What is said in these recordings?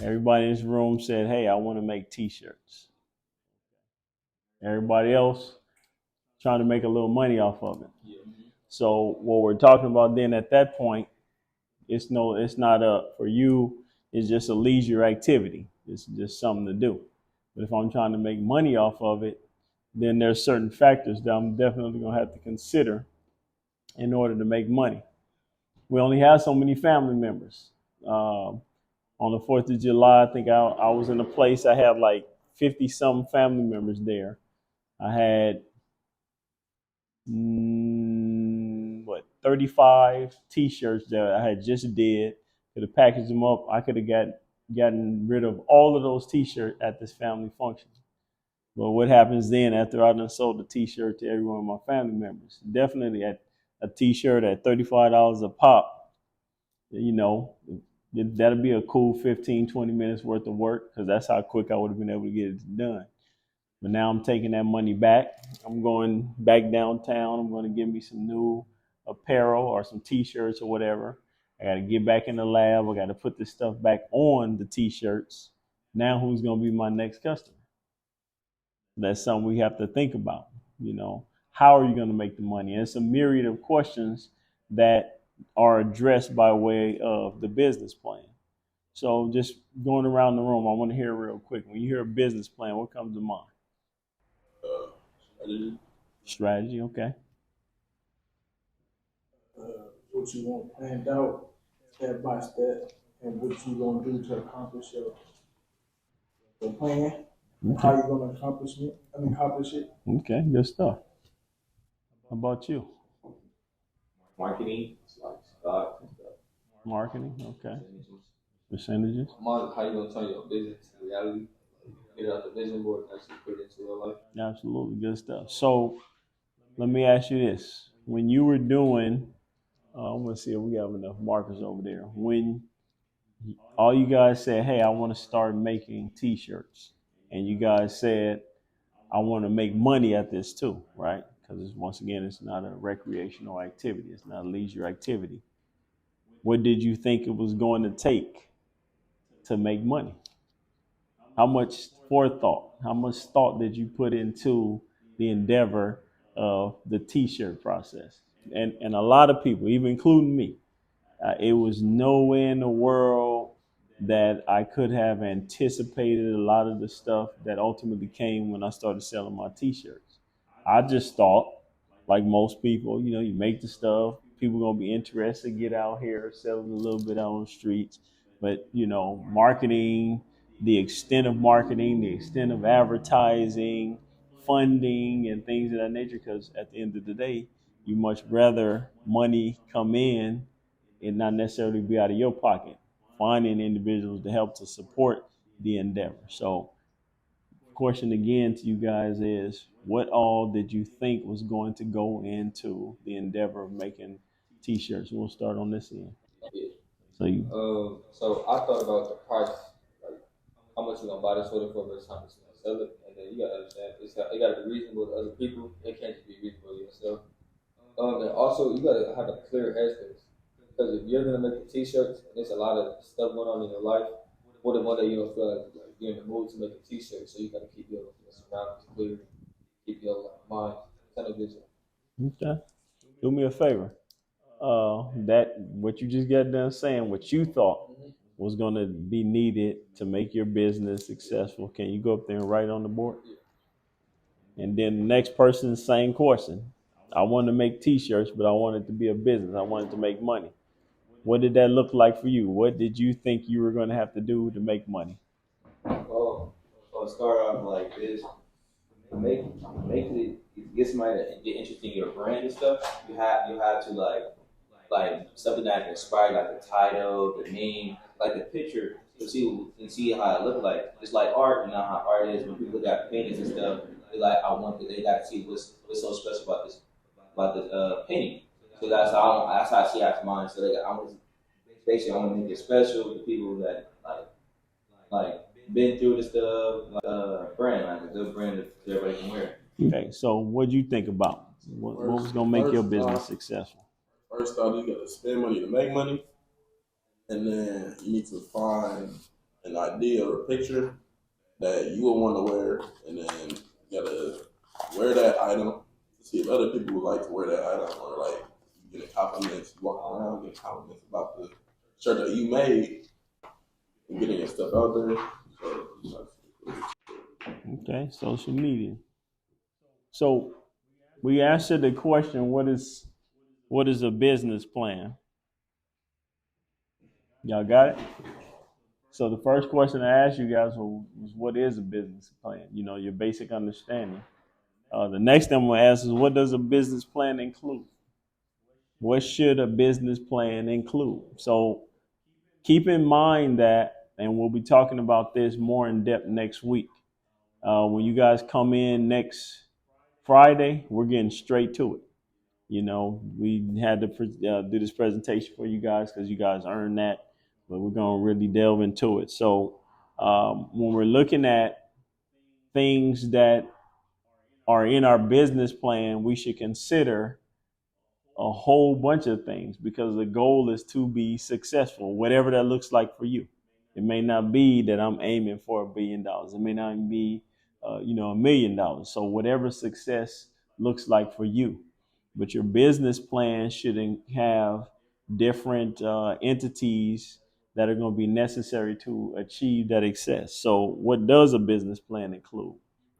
Everybody in this room said, hey, I want to make t-shirts. Everybody else trying to make a little money off of it. So what we're talking about then at that point, it's not for you, it's just a leisure activity. It's just something to do. But if I'm trying to make money off of it, then there's certain factors that I'm definitely gonna have to consider in order to make money. We only have so many family members. On the 4th of July, I think I was in a place, I had like 50 some family members there. I had 35 t-shirts that I had just did. Could have packaged them up. I could have gotten rid of all of those t-shirts at this family function. But what happens then after I done sold the t-shirt to every one of my family members? Definitely at a t-shirt at $35 a pop, you know, that'll be a cool 15, 20 minutes worth of work, because that's how quick I would have been able to get it done. But now I'm taking that money back. I'm going back downtown. I'm going to get me some new apparel or some t-shirts or whatever. I got to get back in the lab. I got to put this stuff back on the t-shirts. Now who's going to be my next customer? That's something we have to think about. You know, how are you going to make the money? And it's a myriad of questions that are addressed by way of the business plan. So just going around the room, I want to hear real quick. When you hear a business plan, what comes to mind? Strategy. Strategy, okay. uh, what you want planned out step by step, and what you gonna do to accomplish your plan, and how Okay. you gonna accomplish it. Accomplish it. Okay, good stuff. How about you? Marketing, it's like stocks and stuff, Marketing, okay. percentages. Percentages. How you gonna turn your business to reality? Get it out the vision board and actually put it into real life. Absolutely good stuff. So let me ask you this. When you were doing, I'm gonna see if we have enough markers over there. When all you guys said, hey, I want to start making t-shirts, and you guys said, I want to make money at this too, right? Because once again, it's not a recreational activity. It's not a leisure activity. What did you think it was going to take to make money? How much forethought, how much thought did you put into the endeavor of the t-shirt process? And a lot of people, even including me, it was no way in the world that I could have anticipated a lot of the stuff that ultimately came when I started selling my t-shirts. I just thought, like most people, you know, you make the stuff, people gonna be interested, get out here, sell it a little bit out on the streets. But you know, marketing, the extent of advertising, funding, and things of that nature. Because at the end of the day, you much rather money come in and not necessarily be out of your pocket. Finding individuals to help to support the endeavor. So question again to you guys is, what all did you think was going to go into the endeavor of making t-shirts? We'll start on this end. Yeah. So you, So I thought about the price, like how much you gonna buy this sweater for versus how much you gonna sell it, and then you gotta understand it gotta be reasonable to other people. It can't just be reasonable to yourself. And also you gotta have a clear headspace, because if you're gonna make the t-shirts and there's a lot of stuff going on in your life, what if one day you don't feel like you're in the mood to make a t-shirt, so you gotta keep your surroundings clear, keep your mind kind of vision. okay, do me a favor. That what you just got done saying, what you thought was going to be needed to make your business successful. Can you go up there and write on the board? Yeah. And then the next person, same question. I want to make t-shirts, but I want it to be a business. I want it to make money. What did that look like for you? What did you think you were going to have to do to make money? Well, I'll start off like this. To make it get somebody to get interested in your brand and stuff. You have to like something that can inspire, like the title, the name, like the picture, to see how it look like. It's like art, you know how art is when people look at paintings and stuff. They got to see what's so special about this painting. So that's how I see it as mine. So I want basically I want to make it special to people that like been through the stuff, brand, like a good brand that everybody can wear. Okay, so what did you think about? What was First, going to make your first business thought, successful? first thought, you gotta spend money to make money, and then you need to find an idea or a picture that you would want to wear, and then you gotta wear that item to see if other people would like to wear that item, or like you get compliments, you walk around getting compliments about the shirt that you made, and getting your stuff out there. So, Okay, social media. So we answered the question, what is a business plan? Y'all got it? So the first question I asked you guys was what is a business plan? You know, your basic understanding. The next thing I'm going to ask is what does a business plan include? What should a business plan include? So keep in mind that, and we'll be talking about this more in depth next week. When you guys come in next Friday, we're getting straight to it. You know, we had to do this presentation for you guys because you guys earned that, but we're going to really delve into it. So when we're looking at things that are in our business plan, we should consider a whole bunch of things because the goal is to be successful, whatever that looks like for you. It may not be that I'm aiming for $1 billion. It may not be, $1 million. So whatever success looks like for you, but your business plan should have different entities that are going to be necessary to achieve that success. So what does a business plan include?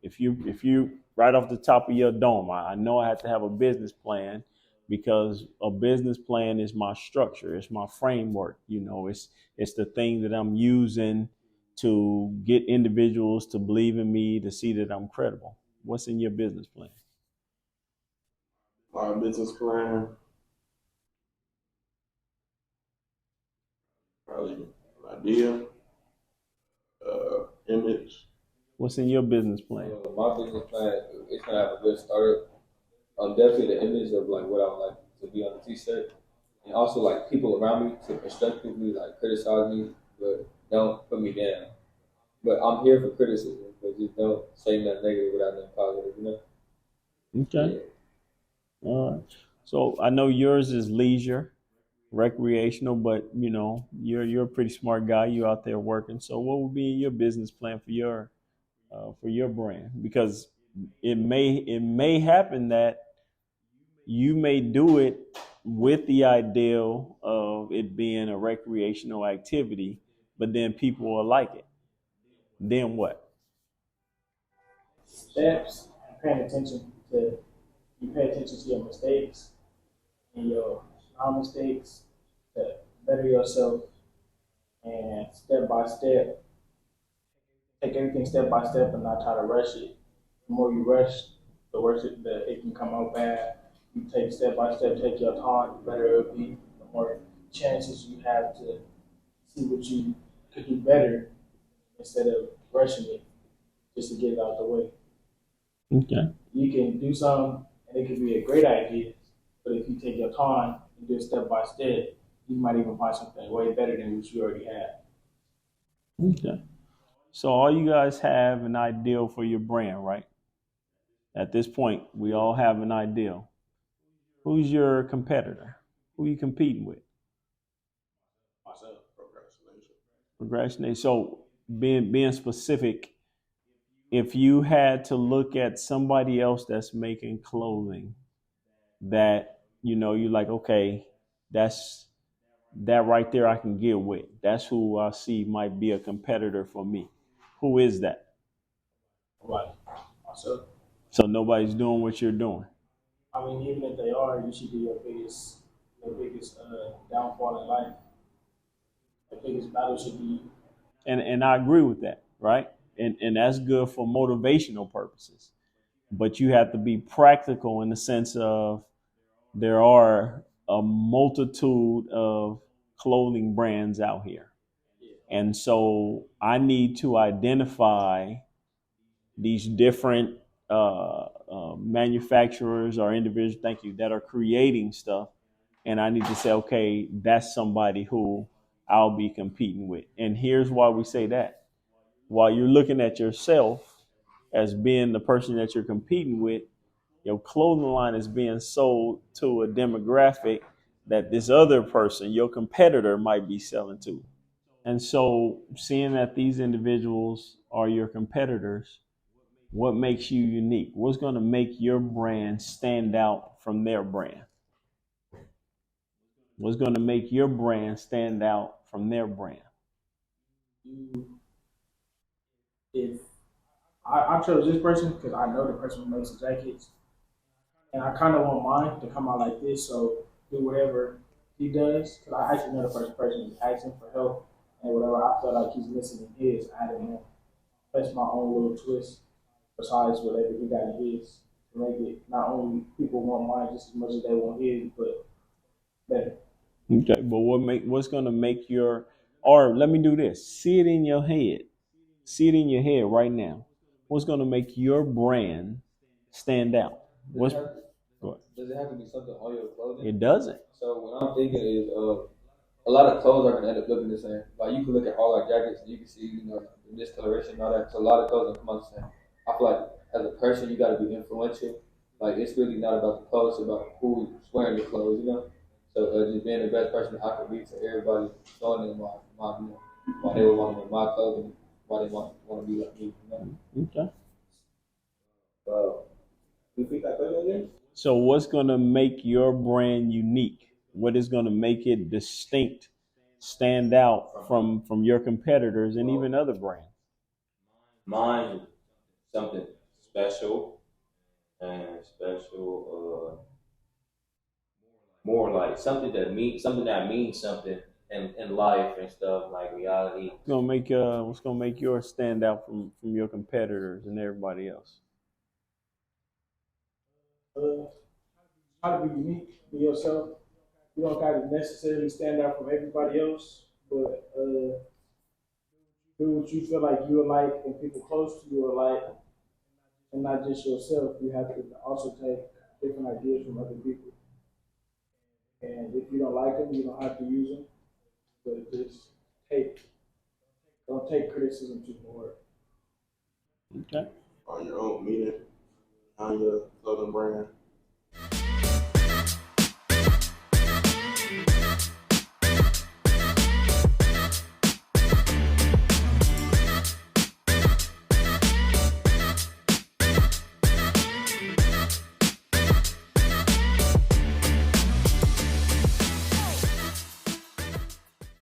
If you right off the top of your dome, I know I have to have a business plan because a business plan is my structure, it's my framework. You know, it's the thing that I'm using to get individuals to believe in me, to see that I'm credible. What's in your business plan? my business plan, probably an idea, image. What's in your business plan? My business plan is gonna have a good start. Definitely the image of like what I would like to be on the T-shirt, and also like people around me to constructively like criticize me, but don't put me down. But I'm here for criticism, but just don't say nothing negative without nothing positive, you know? Okay. Yeah. All right. So I know yours is leisure, recreational, but you know, you're a pretty smart guy. You're out there working. So what would be your business plan for your brand? Because it may happen that you may do it with the ideal of it being a recreational activity, but then people will like it. Then what? Steps and paying attention to you pay attention to your mistakes and your non-mistakes to better yourself and step by step, take everything step by step and not try to rush it. The more you rush, the worse it can come out bad. You take step by step, take your time, the better it'll be, the more chances you have to see what you could do better instead of rushing it just to get it out the way. Okay. You can do something and it could be a great idea, but if you take your time and do it step by step, you might even find something way better than what you already had. Okay. So all you guys have an ideal for your brand, right? At this point, we all have an ideal. Who's your competitor? Who are you competing with? Myself, procrastination. Procrastinate. So being specific, if you had to look at somebody else that's making clothing that, you know, you're like, okay, that right there I can get with. That's who I see might be a competitor for me. Who is that? Right. So, So nobody's doing what you're doing. I mean, even if they are, you should be your biggest downfall in life. The biggest battle should be And I agree with that, right? And that's good for motivational purposes. But you have to be practical in the sense of there are a multitude of clothing brands out here. And so I need to identify these different manufacturers or individuals, thank you, that are creating stuff. And I need to say, okay, that's somebody who I'll be competing with. And here's why we say that. While you're looking at yourself as being the person that you're competing with, your clothing line is being sold to a demographic that this other person, your competitor, might be selling to. And so, seeing that these individuals are your competitors, what makes you unique? What's going to make your brand stand out from their brand? What's going to make your brand stand out from their brand? You, if I chose this person because I know the person who makes the jackets, and I kind of want mine to come out like this. So do whatever he does, because I actually know the first person who's asking for help, and whatever I feel like he's missing in his, I had to place my own little twist besides whatever he got in his to make it not only people want mine just as much as they want his, but better. Okay, but what's going to make your, or let me do this, see it in your head. See it in your head right now. What's going to make your brand stand out? Does What's it have, what? does it have to be something on your clothing? It doesn't. So what I'm thinking is, a lot of clothes are gonna end up looking the same. Like you can look at all our jackets and you can see, the discoloration and all that. So a lot of clothes gonna come out the same. I feel like as a person, you gotta be influential. Like it's really not about the clothes, it's about who's wearing the clothes. So just being the best person I can be to everybody, showing them why they would want to wear my clothing, why they want to be like me. Okay. Well, repeat that question again. So what's going to make your brand unique? What is going to make it distinct, stand out from your competitors and even other brands? Mine is something special and special. More like something that means something in life and stuff like reality. What's gonna make yours stand out from your competitors and everybody else? Uh, Try to be unique, be yourself. You don't got to necessarily stand out from everybody else, but do what you feel like you would like and people close to you are like, and not just yourself. You have to also take different ideas from other people. And if you don't like them, you don't have to use them. But just take, don't take criticism too hard. Okay. On your own meaning, on your clothing brand.